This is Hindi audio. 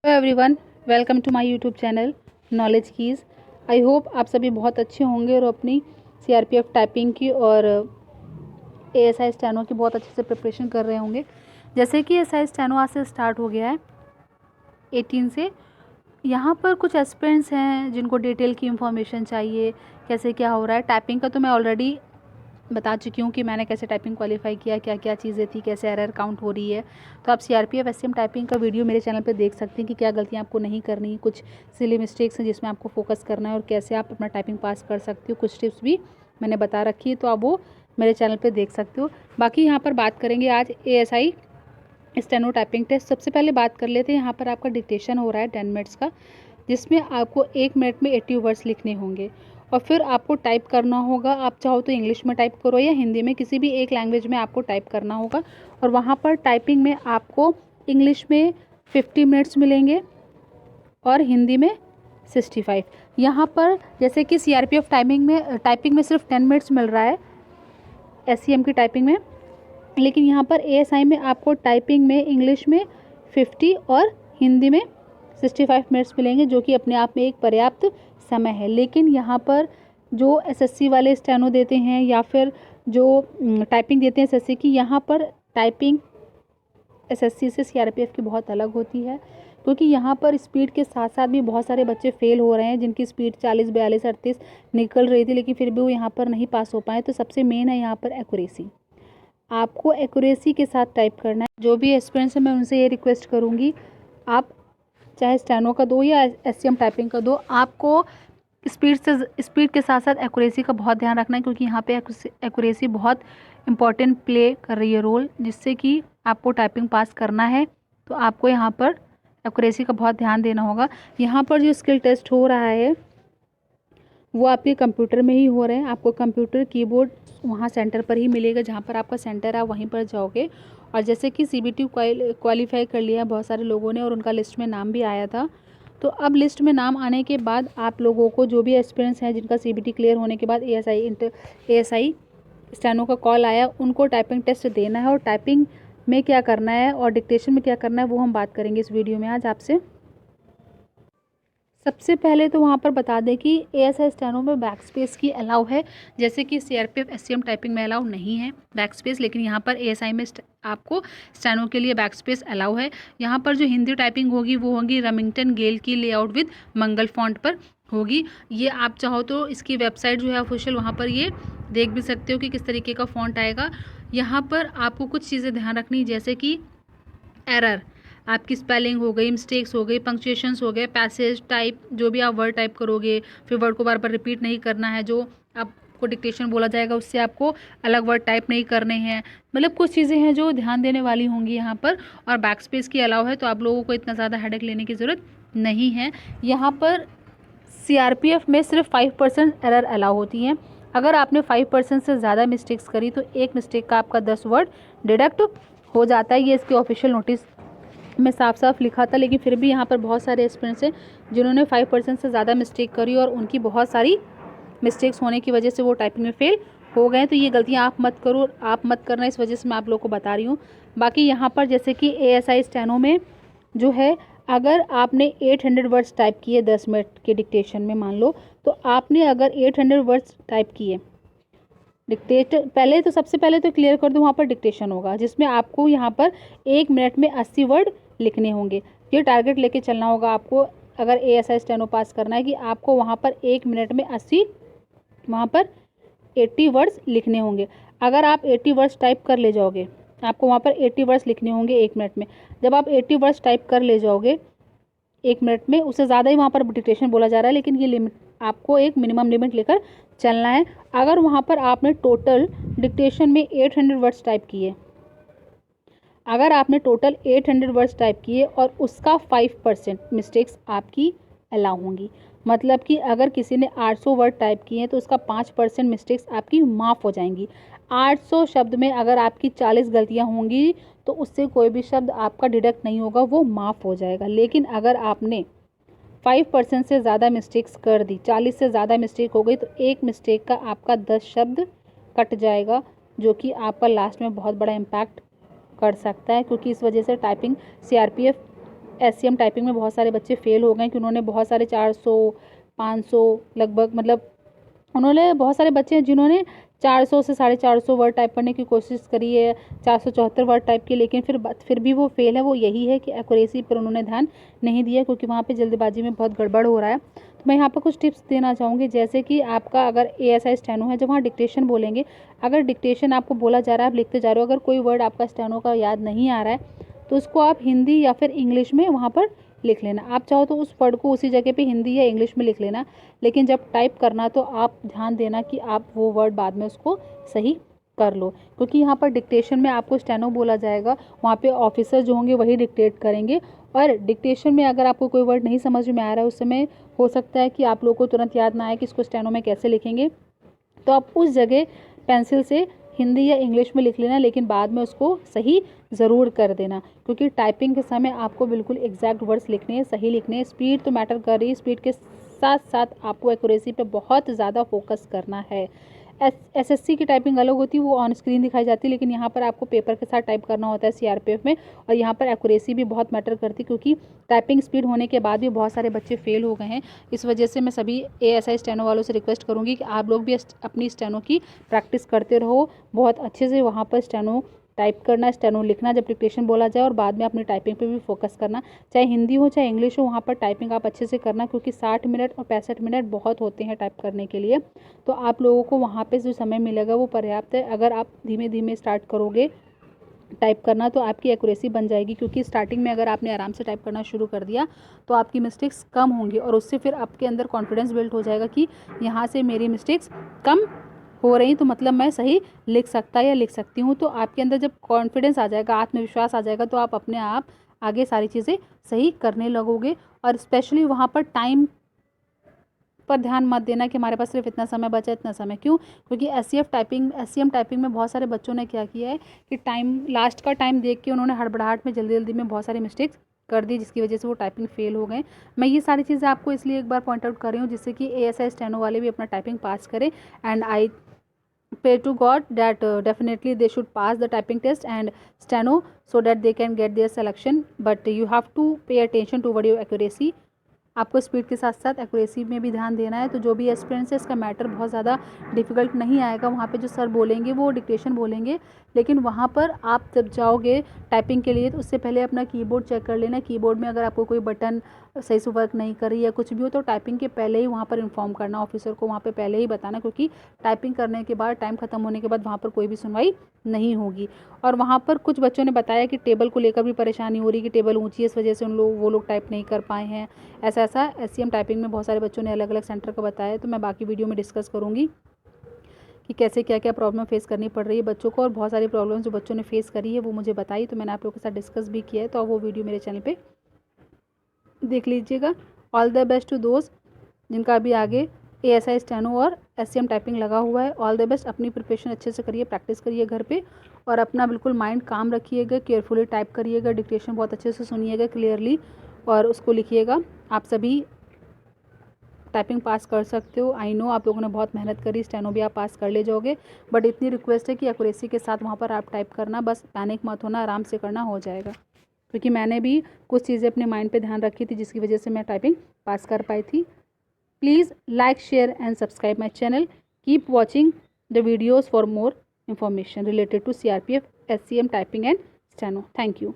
Hello everyone, welcome to my YouTube channel knowledge keys. I hope आप सभी बहुत अच्छे होंगे और अपनी सीआरपीएफ टाइपिंग की और एएसआई स्टेनो की बहुत अच्छे से प्रिपरेशन कर रहे होंगे। जैसे कि एएसआई स्टेनो आज से स्टार्ट हो गया है 18 से। यहाँ पर कुछ एस्पिरेंट्स हैं जिनको डिटेल की इंफॉर्मेशन चाहिए, कैसे क्या हो रहा है। टाइपिंग का तो मैं ऑलरेडी बता चुकी हूँ कि मैंने कैसे टाइपिंग क्वालिफाई किया, क्या क्या चीज़ें थी, कैसे एरर काउंट हो रही है। तो आप सीआरपीएफ एसएम टाइपिंग का वीडियो मेरे चैनल पे देख सकते हैं कि क्या गलतियाँ आपको नहीं करनी, कुछ सिली मिस्टेक्स हैं जिसमें आपको फोकस करना है और कैसे आप अपना टाइपिंग पास कर सकते हो। कुछ टिप्स भी मैंने बता रखी है, तो आप वो मेरे चैनल पर देख सकते हो। बाकी यहाँ पर बात करेंगे आज एएसआई स्टेनो टाइपिंग टेस्ट। सबसे पहले बात कर लेते हैं, यहाँ पर आपका डिक्टेशन हो रहा है 10 मिनट्स का, जिसमें आपको 1 मिनट में 80 वर्ड्स लिखने होंगे और फिर आपको टाइप करना होगा। आप चाहो तो इंग्लिश में टाइप करो या हिंदी में, किसी भी एक लैंग्वेज में आपको टाइप करना होगा। और वहाँ पर टाइपिंग में आपको इंग्लिश में 50 मिनट्स मिलेंगे और हिंदी में 65। यहाँ पर जैसे कि सीआरपीएफ टाइपिंग में सिर्फ 10 मिनट्स मिल रहा है एससीएम की टाइपिंग में, लेकिन यहाँ पर एएसआई में आपको टाइपिंग में इंग्लिश में 50 और हिंदी में 65 मिनट्स मिलेंगे, जो कि अपने आप में एक पर्याप्त समय है। लेकिन यहाँ पर जो एसएससी वाले स्टेनो देते हैं या फिर जो टाइपिंग देते हैं एसएससी की, यहाँ पर टाइपिंग एसएससी से सीआरपीएफ की बहुत अलग होती है, क्योंकि यहाँ पर स्पीड के साथ साथ भी बहुत सारे बच्चे फेल हो रहे हैं जिनकी स्पीड 40, 42, 38 निकल रही थी, लेकिन फिर भी वो यहाँ पर नहीं पास हो पाए। तो सबसे मेन है यहाँ पर एक्यूरेसी। आपको एक्यूरेसी के साथ टाइप करना है। जो भी एस्पिरेंट्स है मैं उनसे ये रिक्वेस्ट करूँगी, आप चाहे स्टेनो का दो या एससीएम टाइपिंग का दो, आपको स्पीड के साथ साथ एक्यूरेसी का बहुत ध्यान रखना है, क्योंकि यहाँ पे एक्यूरेसी बहुत इंपॉर्टेंट प्ले कर रही है रोल, जिससे कि आपको टाइपिंग पास करना है। तो आपको यहाँ पर एक्यूरेसी का बहुत ध्यान देना होगा। यहाँ पर जो स्किल टेस्ट हो रहा है वो आपके कंप्यूटर में ही हो रहे हैं। आपको कंप्यूटर कीबोर्ड वहाँ सेंटर पर ही मिलेगा, जहाँ पर आपका सेंटर है वहीं पर जाओगे। और जैसे कि सीबीटी क्वालिफाई कर लिया बहुत सारे लोगों ने और उनका लिस्ट में नाम भी आया था, तो अब लिस्ट में नाम आने के बाद आप लोगों को जो भी एक्सपीरियंस है, जिनका सीबीटी क्लियर होने के बाद एएसआई स्टेनो का कॉल आया, उनको टाइपिंग टेस्ट देना है। और टाइपिंग में क्या करना है और डिक्टेशन में क्या करना है वो हम बात करेंगे इस वीडियो में आज आपसे। सबसे पहले तो वहाँ पर बता दें कि एएसआई स्टेनो में बैक स्पेस की अलाउ है, जैसे कि सीआरपीएफ एससीएम टाइपिंग में अलाउ नहीं है बैक स्पेस, लेकिन यहाँ पर एएसआई में आपको स्टेनो के लिए बैक स्पेस अलाउ है। यहाँ पर जो हिंदी टाइपिंग होगी वो होगी रेमिंगटन गेल की लेआउट विद मंगल फॉन्ट पर होगी। ये आप चाहो तो इसकी वेबसाइट जो है ऑफिशियल, वहाँ पर ये देख भी सकते हो कि किस तरीके का फॉन्ट आएगा। यहाँ पर आपको कुछ चीज़ें ध्यान रखनी, जैसे कि एरर, आपकी स्पेलिंग हो गई, मिस्टेक्स हो गई, पंक्चुएशंस हो गए, पैसेज टाइप, जो भी आप वर्ड टाइप करोगे, फिर वर्ड को बार बार रिपीट नहीं करना है। जो आपको डिक्टेशन बोला जाएगा उससे आपको अलग वर्ड टाइप नहीं करने हैं। मतलब कुछ चीज़ें हैं जो ध्यान देने वाली होंगी यहाँ पर। और बैक स्पेस की अलाउ है, तो आप लोगों को इतना ज़्यादा हेडेक लेने की ज़रूरत नहीं है। यहाँ पर सीआरपीएफ में सिर्फ 5% एरर अलाउ होती हैं। अगर आपने 5% से ज़्यादा मिस्टेक्स करी तो एक मिस्टेक का आपका 10 वर्ड डिडक्ट हो जाता है। ये इसके ऑफिशियल नोटिस में साफ साफ लिखा था, लेकिन फिर भी यहाँ पर बहुत सारे एस्पिरेंट्स हैं जिन्होंने 5% से ज़्यादा मिस्टेक करी और उनकी बहुत सारी मिस्टेक्स होने की वजह से वो टाइपिंग में फेल हो गए। तो ये गलतियाँ आप मत करो, आप मत करना, इस वजह से मैं आप लोगों को बता रही हूँ। बाकी यहाँ पर जैसे कि एएसआई स्टेनो में जो है, अगर आपने 800 वर्ड्स टाइप किए 10 मिनट के डिक्टेशन में, मान लो, तो आपने अगर 800 वर्ड्स टाइप किए डिक्टेशन, पहले तो सबसे पहले तो क्लियर कर दो, वहाँ पर डिक्टेशन होगा जिसमें आपको यहाँ पर 1 मिनट में 80 वर्ड लिखने होंगे। ये टारगेट लेके चलना होगा आपको, अगर एएसआई स्टेनो पास करना है, कि आपको वहाँ पर 1 मिनट में 80, वहाँ पर 80 वर्ड्स लिखने होंगे। अगर आप 80 वर्ड्स टाइप कर ले जाओगे, आपको वहाँ पर 80 वर्ड्स लिखने होंगे 1 मिनट में। जब आप 80 वर्ड्स टाइप कर ले जाओगे 1 मिनट में, उससे ज़्यादा ही वहाँ पर डिक्टेशन बोला जा रहा है, लेकिन ये लिमिट, आपको एक मिनिमम लिमिट लेकर चलना है। अगर वहाँ पर आपने टोटल डिक्टेशन में 800 वर्ड्स टाइप किए, अगर आपने टोटल 800 वर्ड्स टाइप किए और उसका 5% मिस्टेक्स आपकी अलाउ होंगी, मतलब कि अगर किसी ने 800 वर्ड टाइप किए हैं तो उसका 5% मिस्टेक्स आपकी माफ़ हो जाएंगी। 800 शब्द में अगर आपकी 40 गलतियां होंगी तो उससे कोई भी शब्द आपका डिडक्ट नहीं होगा, वो माफ़ हो जाएगा। लेकिन अगर आपने 5% से ज़्यादा मिस्टेक्स कर दी, 40 से ज़्यादा मिस्टेक हो गई, तो एक मिस्टेक का आपका 10 शब्द कट जाएगा, जो कि आपका लास्ट में बहुत बड़ा इम्पैक्ट कर सकता है, क्योंकि इस वजह से टाइपिंग सीआरपीएफ SCM टाइपिंग में बहुत सारे बच्चे फेल हो गए कि उन्होंने बहुत सारे 400 500 लगभग, मतलब उन्होंने बहुत सारे बच्चे हैं जिन्होंने 400 से 450 वर्ड टाइप करने की कोशिश करी है, 474 वर्ड टाइप की, लेकिन फिर भी वो फेल है। वो यही है कि एक्यूरेसी पर उन्होंने ध्यान नहीं दिया, क्योंकि वहाँ पे जल्दबाजी में बहुत गड़बड़ हो रहा है। तो मैं यहाँ पर कुछ टिप्स देना चाहूँगी, जैसे कि आपका अगर ASI स्टेनो है, जब वहाँ डिक्टेशन बोलेंगे, अगर डिक्टेशन आपको बोला जा रहा है, आप लिखते जा रहे हो, अगर कोई वर्ड आपका स्टेनो का याद नहीं आ रहा है तो उसको आप हिंदी या फिर इंग्लिश में वहाँ पर लिख लेना। आप चाहो तो उस वर्ड को उसी जगह पे हिंदी या इंग्लिश में लिख लेना, लेकिन जब टाइप करना तो आप ध्यान देना कि आप वो वर्ड बाद में उसको सही कर लो, क्योंकि यहाँ पर डिक्टेशन में आपको स्टेनो बोला जाएगा, वहाँ पे ऑफिसर जो होंगे वही डिक्टेट करेंगे। और डिक्टेशन में अगर आपको कोई वर्ड नहीं समझ में आ रहा है, उस समय हो सकता है कि आप लोगों को तुरंत याद ना आए कि इसको स्टेनो में कैसे लिखेंगे, तो आप उस जगह पेंसिल से हिंदी या इंग्लिश में लिख लेना, लेकिन बाद में उसको सही ज़रूर कर देना, क्योंकि टाइपिंग के समय आपको बिल्कुल एग्जैक्ट वर्ड्स लिखने हैं, सही लिखने हैं। स्पीड तो मैटर कर रही है, स्पीड के साथ साथ आपको एक्यूरेसी पे बहुत ज़्यादा फोकस करना है। SSC की टाइपिंग अलग होती है, वो ऑन स्क्रीन दिखाई जाती है, लेकिन यहाँ पर आपको पेपर के साथ टाइप करना होता है CRPF में, और यहाँ पर एक्यूरेसी भी बहुत मैटर करती है, क्योंकि टाइपिंग स्पीड होने के बाद भी बहुत सारे बच्चे फेल हो गए हैं। इस वजह से मैं सभी ASI स्टेनो वालों से रिक्वेस्ट करूँगी कि आप लोग भी अपनी स्टेनो की प्रैक्टिस करते रहो, बहुत अच्छे से वहाँ पर स्टेनो टाइप करना, स्टेनो लिखना जब डिक्टेशन बोला जाए, और बाद में अपनी टाइपिंग पे भी फोकस करना, चाहे हिंदी हो चाहे इंग्लिश हो, वहाँ पर टाइपिंग आप अच्छे से करना, क्योंकि 60 मिनट और 65 मिनट बहुत होते हैं टाइप करने के लिए। तो आप लोगों को वहाँ पे जो समय मिलेगा वो पर्याप्त है। अगर आप धीमे धीमे स्टार्ट करोगे टाइप करना तो आपकी एक्यूरेसी बन जाएगी, क्योंकि स्टार्टिंग में अगर आपने आराम से टाइप करना शुरू कर दिया तो आपकी मिस्टेक्स कम होंगी, और उससे फिर आपके अंदर कॉन्फिडेंस बिल्ड हो जाएगा कि यहाँ से मेरी मिस्टेक्स कम हो रही तो मतलब मैं सही लिख सकता या लिख सकती हूँ। तो आपके अंदर जब कॉन्फिडेंस आ जाएगा, आत्मविश्वास आ जाएगा, तो आप अपने आप आगे सारी चीज़ें सही करने लगोगे। और स्पेशली वहाँ पर टाइम पर ध्यान मत देना कि हमारे पास सिर्फ इतना समय बचा, इतना समय क्यों, क्योंकि SCM टाइपिंग में बहुत सारे बच्चों ने क्या किया है कि लास्ट का टाइम देख के उन्होंने हड़बड़ाहट में जल्दी जल्दी में बहुत सारी मिस्टेक्स कर दी, जिसकी वजह से वो टाइपिंग फेल हो गए। मैं ये सारी चीज़ें आपको इसलिए एक बार पॉइंट आउट कर रही हूँ जिससे कि ASI स्टेनो वाले भी अपना टाइपिंग पास करें, and I pray to God that definitely they should pass the typing test and steno so that they can get their selection, but you have to pay attention toward your accuracy। आपको स्पीड के साथ साथ एक्यूरेसी में भी ध्यान देना है। तो जो भी एस्पिरेंट्स है इसका मैटर बहुत ज़्यादा डिफिकल्ट नहीं आएगा, वहाँ पे जो सर बोलेंगे वो डिक्टेशन बोलेंगे, लेकिन वहाँ पर आप जब जाओगे टाइपिंग के लिए तो उससे पहले अपना कीबोर्ड चेक कर लेना। कीबोर्ड में अगर आपको कोई बटन सही से वर्क नहीं कर रही है कुछ भी हो तो टाइपिंग के पहले ही वहाँ पर इन्फॉर्म करना, ऑफिसर को वहाँ पर पहले ही बताना, क्योंकि टाइपिंग करने के बाद टाइम ख़त्म होने के बाद वहाँ पर कोई भी सुनवाई नहीं होगी। और वहाँ पर कुछ बच्चों ने बताया कि टेबल को लेकर भी परेशानी हो रही है कि टेबल ऊँची है, इस वजह से वो लोग टाइप नहीं कर पाए हैं। ऐसा SCM टाइपिंग में बहुत सारे बच्चों ने अलग अलग सेंटर का बताया, तो मैं बाकी वीडियो में डिस्कस करूँगी कि कैसे क्या क्या प्रॉब्लम फेस करनी पड़ रही है बच्चों को, और बहुत सारी प्रॉब्लम जो बच्चों ने फेस करी है वो मुझे बताई, तो मैंने आप लोगों के साथ डिस्कस भी किया है, तो वो वीडियो मेरे चैनल पे देख लीजिएगा। ऑल द बेस्ट टू दोस्त जिनका अभी आगे ASI स्टेनो और SCM टाइपिंग लगा हुआ है। ऑल द बेस्ट, अपनी प्रिपरेशन अच्छे से करिए, प्रैक्टिस करिए घर पे, और अपना बिल्कुल माइंड काम रखिएगा, केयरफुली टाइप करिएगा, डिक्टेशन बहुत अच्छे से सुनिएगा क्लियरली और उसको लिखिएगा। आप सभी टाइपिंग पास कर सकते हो। आई नो आप लोगों ने बहुत मेहनत करी, स्टेनो भी आप पास कर ले जाओगे, बट इतनी रिक्वेस्ट है कि एक्यूरेसी के साथ वहाँ पर आप टाइप करना, बस पैनिक मत होना, आराम से करना, हो जाएगा। क्योंकि मैंने भी कुछ चीज़ें अपने माइंड पे ध्यान रखी थी जिसकी वजह से मैं टाइपिंग पास कर पाई थी। Please like, share and subscribe my channel. Keep watching the videos for more information related to CRPF, SCM, typing and steno. Thank you.